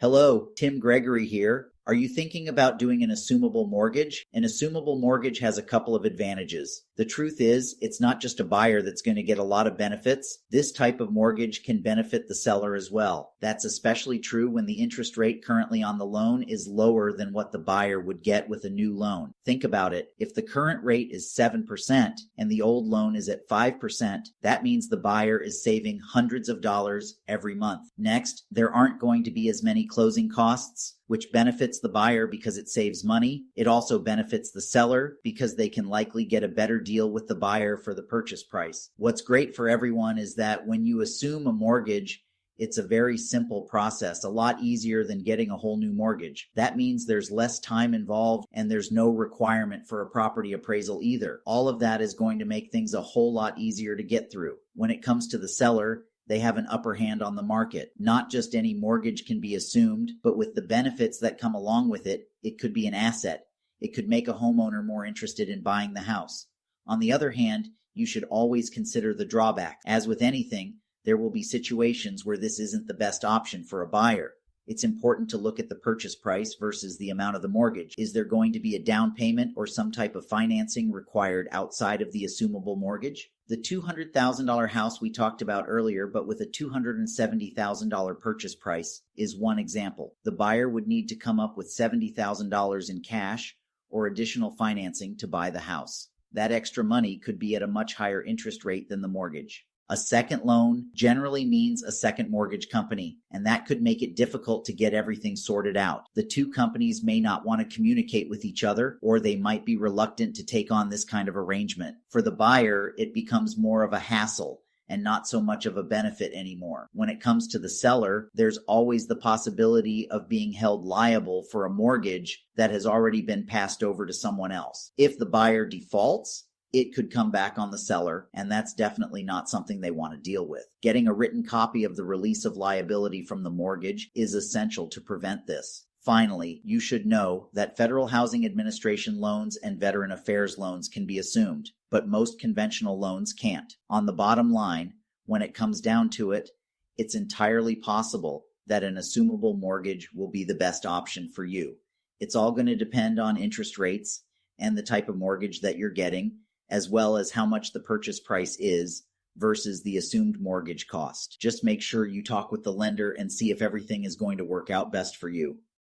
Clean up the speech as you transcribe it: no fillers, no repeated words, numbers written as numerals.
Hello, Tim Gregory here. Are you thinking about doing an assumable mortgage? An assumable mortgage has a couple of advantages. The truth is, it's not just a buyer that's going to get a lot of benefits. This type of mortgage can benefit the seller as well. That's especially true when the interest rate currently on the loan is lower than what the buyer would get with a new loan. Think about it. If the current rate is 7% and the old loan is at 5%, that means the buyer is saving hundreds of dollars every month. Next, there aren't going to be as many closing costs, which benefits the buyer because it saves money. It also benefits the seller because they can likely get a better deal with the buyer for the purchase price. What's great for everyone is that when you assume a mortgage, it's a very simple process, a lot easier than getting a whole new mortgage. That means there's less time involved and there's no requirement for a property appraisal either. All of that is going to make things a whole lot easier to get through. When it comes to the seller, they have an upper hand on the market. Not just any mortgage can be assumed, but with the benefits that come along with it, it could be an asset. It could make a homeowner more interested in buying the house. On the other hand, you should always consider the drawback. As with anything, there will be situations where this isn't the best option for a buyer. It's important to look at the purchase price versus the amount of the mortgage. Is there going to be a down payment or some type of financing required outside of the assumable mortgage? The $200,000 house we talked about earlier, but with a $270,000 purchase price, is one example. The buyer would need to come up with $70,000 in cash or additional financing to buy the house. That extra money could be at a much higher interest rate than the mortgage. A second loan generally means a second mortgage company, and that could make it difficult to get everything sorted out. The two companies may not want to communicate with each other, or they might be reluctant to take on this kind of arrangement. For the buyer, it becomes more of a hassle and not so much of a benefit anymore. When it comes to the seller, there's always the possibility of being held liable for a mortgage that has already been passed over to someone else. If the buyer defaults, it could come back on the seller, and that's definitely not something they want to deal with. Getting a written copy of the release of liability from the mortgage is essential to prevent this. Finally, you should know that Federal Housing Administration loans and Veteran Affairs loans can be assumed, but most conventional loans can't. On the bottom line, when it comes down to it, it's entirely possible that an assumable mortgage will be the best option for you. It's all going to depend on interest rates and the type of mortgage that you're getting, as well as how much the purchase price is versus the assumed mortgage cost. Just make sure you talk with the lender and see if everything is going to work out best for you.